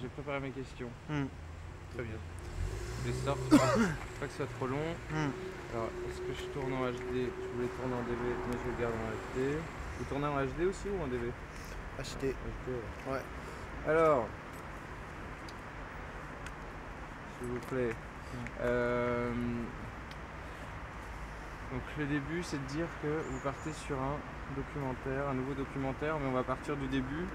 j'ai préparé mes questions. Très bien. Je les sors, pas que ce soit trop long. Hmm. Alors, est-ce que je tourne en HD? Je voulais tourner en DV, mais je le garde en HD. Vous tournez en HD aussi ou en DV? HD. HD, Ouais. Alors, s'il vous plaît. Donc le début, c'est de dire que vous partez sur un documentaire, un nouveau documentaire, mais on va partir du début.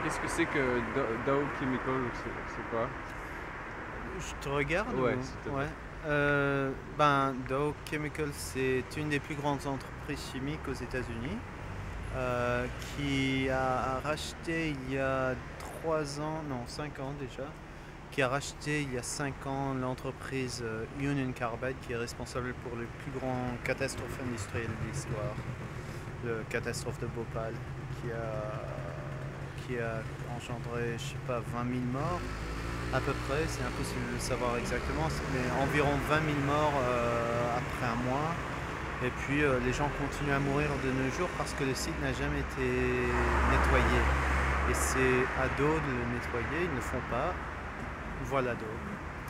Qu'est-ce que c'est que Dow Chemical? C'est quoi? Je te regarde? Ouais, s'il te plaît. Dow Chemical, c'est une des plus grandes entreprises chimiques aux États-Unis qui a racheté il y a 5 ans déjà, qui a racheté il y a 5 ans l'entreprise Union Carbide, qui est responsable pour les plus grandes catastrophes industrielles de l'histoire, la catastrophe de Bhopal, qui a engendré, je sais pas, 20 000 morts à peu près, c'est impossible de savoir exactement, mais environ 20 000 morts après un mois. Et puis les gens continuent à mourir de nos jours parce que le site n'a jamais été nettoyé. Et c'est à Dow de le nettoyer, ils ne le font pas. Voilà Dow.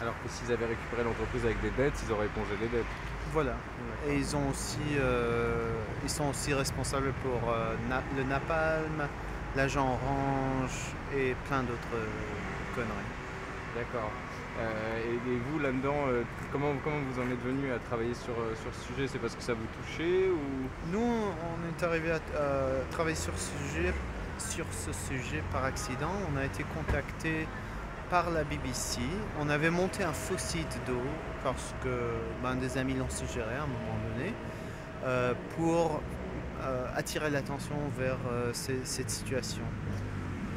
Alors que s'ils avaient récupéré l'entreprise avec des dettes, ils auraient épongé les dettes. Voilà. Et ils sont aussi responsables pour le napalm, l'agent orange et plein d'autres conneries. D'accord. Et vous là-dedans, comment vous en êtes venu à travailler sur ce sujet? C'est parce que ça vous touchait ou... Nous, on est arrivé à travailler sur ce sujet par accident. On a été contacté par la BBC. On avait monté un faux site d'eau parce que des amis l'ont suggéré à un moment donné pour attirer l'attention vers cette situation.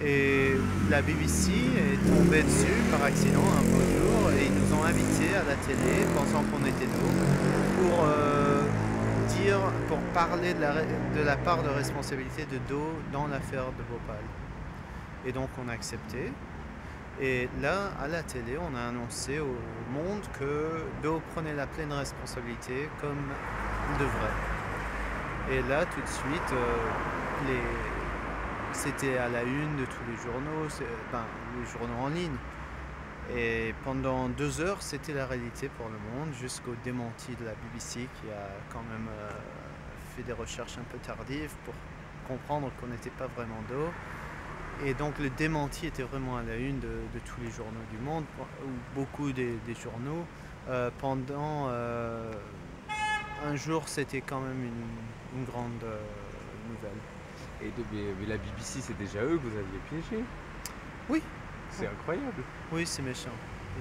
Et la BBC est tombée dessus par accident un beau jour et ils nous ont invités à la télé pensant qu'on était d'eau pour parler de la part de responsabilité de Dow dans l'affaire de Bhopal. Et donc on a accepté. Et là, à la télé, on a annoncé au monde que Dow prenait la pleine responsabilité comme il devrait. Et là, tout de suite, c'était à la une de tous les journaux, les journaux en ligne. Et pendant 2 heures, c'était la réalité pour le monde, jusqu'au démenti de la BBC qui a quand même fait des recherches un peu tardives pour comprendre qu'on n'était pas vraiment Dow. Et donc le démenti était vraiment à la une de tous les journaux du monde, ou beaucoup des journaux. Pendant un jour, c'était quand même une grande nouvelle. Mais la BBC, c'est déjà eux que vous aviez piégé? Oui. C'est incroyable. Oui, c'est méchant.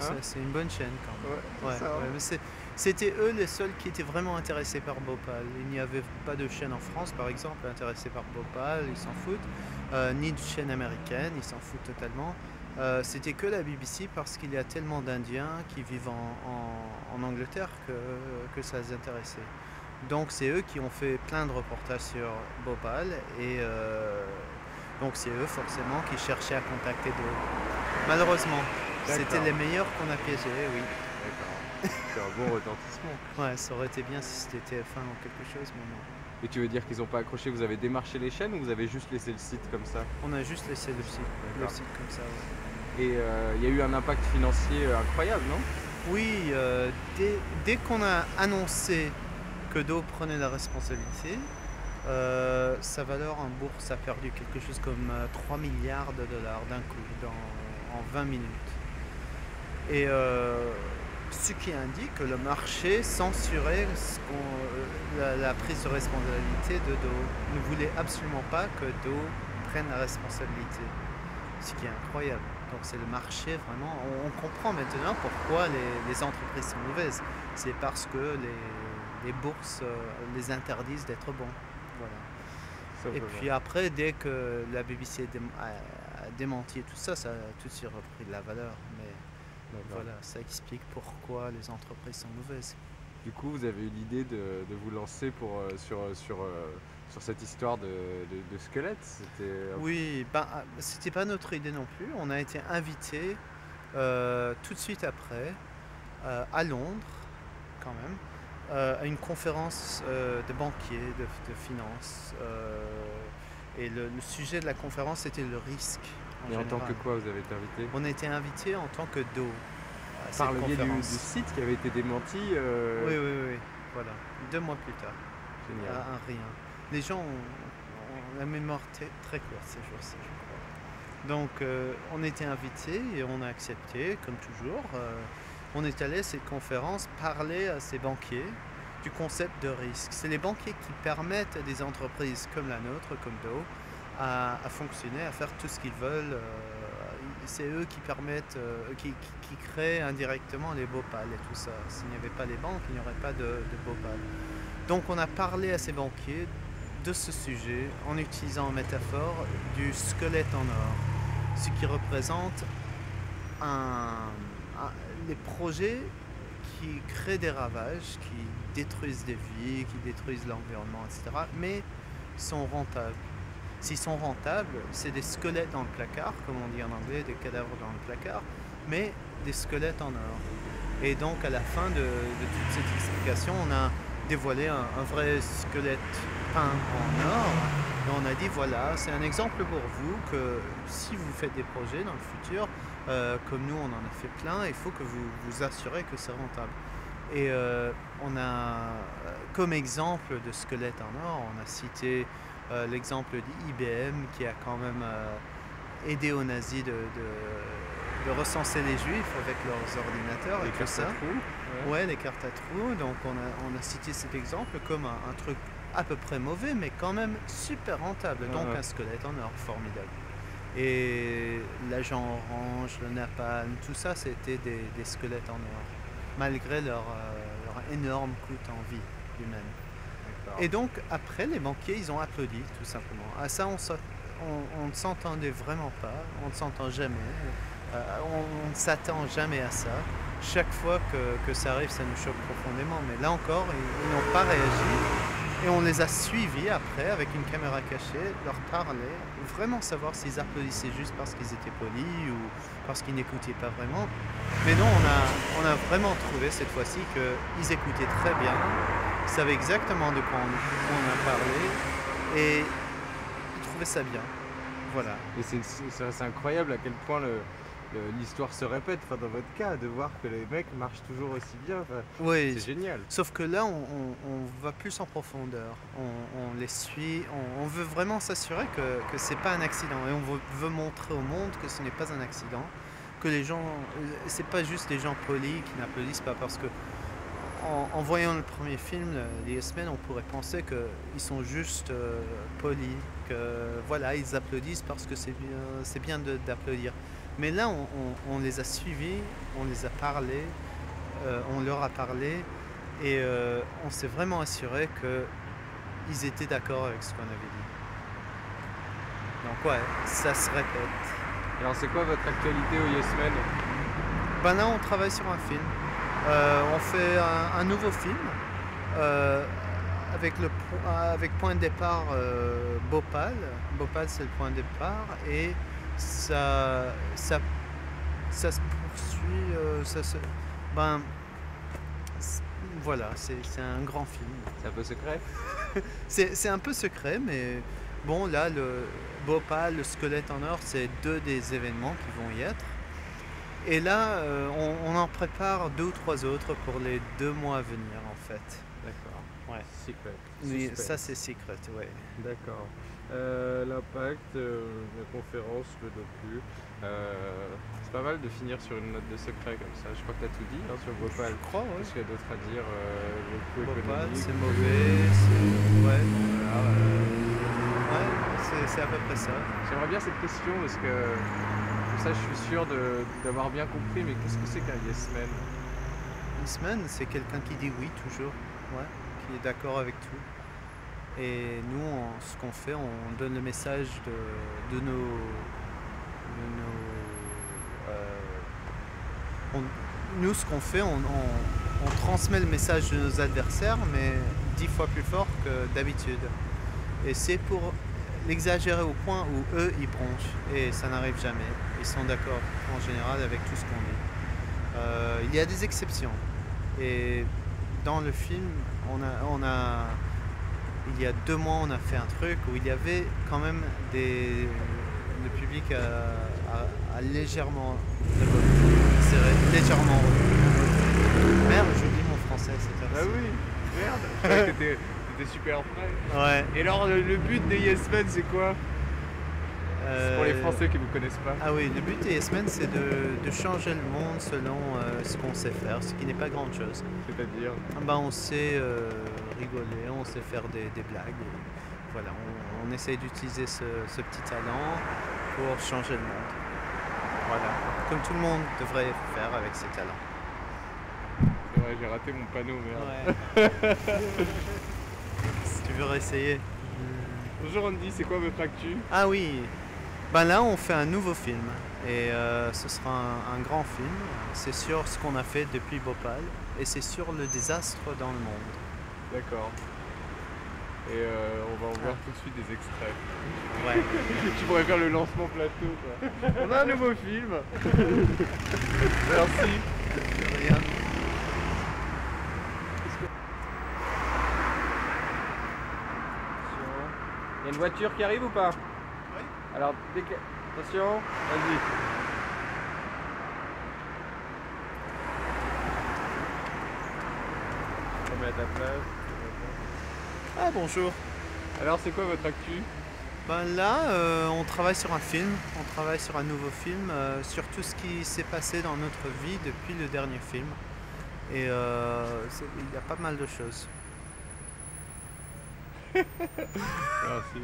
Hein? C'est une bonne chaîne quand même. Ouais, ça, hein. Mais c'était eux les seuls qui étaient vraiment intéressés par Bhopal. Il n'y avait pas de chaîne en France, par exemple, intéressée par Bhopal, ils s'en foutent. Ni de chaîne américaine, ils s'en foutent totalement. C'était que la BBC parce qu'il y a tellement d'Indiens qui vivent en Angleterre que ça les intéressait. Donc c'est eux qui ont fait plein de reportages sur Bhopal et donc c'est eux forcément qui cherchaient à contacter Dow. Malheureusement, c'était les meilleurs qu'on a piégés, oui. D'accord. C'est un bon retentissement. Ouais, ça aurait été bien si c'était TF1 ou quelque chose, mais non. Et tu veux dire qu'ils n'ont pas accroché? Vous avez démarché les chaînes ou vous avez juste laissé le site comme ça? On a juste laissé le site comme ça, ouais. Et il y a eu un impact financier incroyable, non? Oui, dès qu'on a annoncé que Dow prenait la responsabilité, sa valeur en bourse a perdu quelque chose comme 3 milliards de dollars d'un coup en 20 minutes. Et ce qui indique que le marché censurait la prise de responsabilité de Dow. Ne voulait absolument pas que Dow prenne la responsabilité. Ce qui est incroyable. Donc c'est le marché vraiment. On comprend maintenant pourquoi les entreprises sont mauvaises. C'est parce que les bourses les interdisent d'être bons. Voilà. Et puis après, dès que la BBC a démenti tout ça, ça a tout de suite repris de la valeur. Mais voilà, ça explique pourquoi les entreprises sont mauvaises. Du coup, vous avez eu l'idée de vous lancer sur cette histoire de squelette? Oui, c'était pas notre idée non plus. On a été invités tout de suite après à Londres, quand même, à une conférence de banquiers, de finances. Et le sujet de la conférence était le risque. Et en tant que quoi vous avez été invité? On a été invité en tant que DO à Par cette le biais du conférence. site qui avait été démenti. Oui, voilà. 2 mois plus tard. Génial. Un rien. Les gens ont la mémoire très courte ces jours-ci, je crois. Donc, on était invités et on a accepté, comme toujours. On est allé à cette conférence parler à ces banquiers du concept de risque. C'est les banquiers qui permettent à des entreprises comme la nôtre, comme Do, à fonctionner, à faire tout ce qu'ils veulent. C'est eux qui permettent, qui créent indirectement les Bhopal et tout ça. S'il n'y avait pas les banques, il n'y aurait pas de Bhopal. Donc on a parlé à ces banquiers de ce sujet en utilisant en métaphore du squelette en or, ce qui représente les projets qui créent des ravages, qui détruisent des vies, qui détruisent l'environnement, etc., mais sont rentables. S'ils sont rentables, c'est des squelettes dans le placard, comme on dit en anglais, des cadavres dans le placard, mais des squelettes en or. Et donc à la fin de toute cette explication, on a dévoilé un vrai squelette peint en or. Et on a dit voilà, c'est un exemple pour vous que si vous faites des projets dans le futur, comme nous on en a fait plein, il faut que vous vous assurez que c'est rentable. Et on a, comme exemple de squelette en or, on a cité l'exemple d'IBM qui a quand même aidé aux nazis de recenser les juifs avec leurs ordinateurs et tout ça. Ouais, les cartes à trous. Donc on a cité cet exemple comme un truc à peu près mauvais, mais quand même super rentable. Donc un squelette en or formidable. Et l'agent orange, le napalm, tout ça c'était des squelettes en or, malgré leur énorme coût en vie humaine. Et donc après les banquiers ils ont applaudi tout simplement. À ça on ne s'entendait vraiment pas, on ne s'entend jamais, on ne s'attend jamais à ça. Chaque fois que ça arrive ça nous choque profondément, mais là encore ils n'ont pas réagi. Et on les a suivis après avec une caméra cachée, leur parler, vraiment savoir s'ils applaudissaient juste parce qu'ils étaient polis ou parce qu'ils n'écoutaient pas vraiment. Mais non, on a vraiment trouvé cette fois-ci qu'ils écoutaient très bien, ils savaient exactement de quoi on a parlé et ils trouvaient ça bien. Voilà. Et c'est incroyable à quel point l'histoire se répète, enfin, dans votre cas, de voir que les mecs marchent toujours aussi bien, enfin, oui, c'est génial. Sauf que là, on va plus en profondeur, on les suit, on veut vraiment s'assurer que c'est pas un accident et on veut montrer au monde que ce n'est pas un accident, que les gens, c'est pas juste des gens polis qui n'applaudissent pas parce que en voyant le premier film, les Yes-Men, on pourrait penser qu'ils sont juste polis, que voilà, ils applaudissent parce que c'est bien d'applaudir. Mais là, on les a suivis, on les a parlé, on leur a parlé et on s'est vraiment assuré qu'ils étaient d'accord avec ce qu'on avait dit. Donc ouais, ça se répète. Alors c'est quoi votre actualité au Yes Men? Ben là, on travaille sur un film. On fait un nouveau film avec point de départ Bhopal. Bhopal, c'est le point de départ et ça se poursuit. Voilà, c'est un grand film. C'est un peu secret? C'est un peu secret, mais bon, là, le Bhopal, le squelette en or, c'est 2 des événements qui vont y être. Et là, on en prépare 2 ou 3 autres pour les 2 mois à venir, en fait. D'accord. Ouais. Secret. Oui, ça c'est secret, ouais. D'accord. L'impact, la conférence, le docu. C'est pas mal de finir sur une note de secret comme ça. Je crois que tu as tout dit sur Bhopal. Je crois, ouais. Parce qu'il y a d'autres à dire. Le coût Bhopal, économique. c'est mauvais, ouais, voilà, ouais, c'est à peu près ça. J'aimerais bien cette question parce que comme ça je suis sûr d'avoir bien compris, mais qu'est-ce que c'est qu'un Yes Man? Yes Man, c'est quelqu'un qui dit oui toujours, ouais, qui est d'accord avec tout. Et nous, ce qu'on fait, on donne le message de nos nous, ce qu'on fait, on transmet le message de nos adversaires, mais 10 fois plus fort que d'habitude. Et c'est pour l'exagérer au point où eux, ils bronchent. Et ça n'arrive jamais. Ils sont d'accord, en général, avec tout ce qu'on dit. Il y a des exceptions. Et dans le film, il y a 2 mois, on a fait un truc où il y avait quand même le public a légèrement c'est légèrement merde, j'oublie mon français, c'est Ah heure-ci. oui, merde. Je croyais que t'étais super prêt. Ouais. Et alors, le but de Yes Men, c'est quoi? C'est pour les Euh, Français qui vous connaissent pas. Ah oui, le but de Yes Men, c'est de changer le monde selon ce qu'on sait faire, ce qui n'est pas grand chose. C'est-à-dire. On sait rigoler, on sait faire des blagues. Et voilà, on essaye d'utiliser ce petit talent pour changer le monde. Voilà, comme tout le monde devrait faire avec ses talents. C'est vrai, j'ai raté mon panneau, merde. Ouais. Si tu veux réessayer. Bonjour Andy, c'est quoi votre actu? Ah oui, là on fait un nouveau film et ce sera un grand film. C'est sur ce qu'on a fait depuis Bhopal et c'est sur le désastre dans le monde. D'accord. Et on va en voir tout de suite des extraits. Ouais. Tu pourrais faire le lancement plateau, quoi. On a un nouveau film. Merci. Rien. Il y a une voiture qui arrive ou pas? Oui. Alors, attention, vas-y. On met à ta place. Ah bonjour. Alors, c'est quoi votre actu? Là, on travaille sur un film, on travaille sur un nouveau film, sur tout ce qui s'est passé dans notre vie depuis le dernier film. Et il y a pas mal de choses. Merci.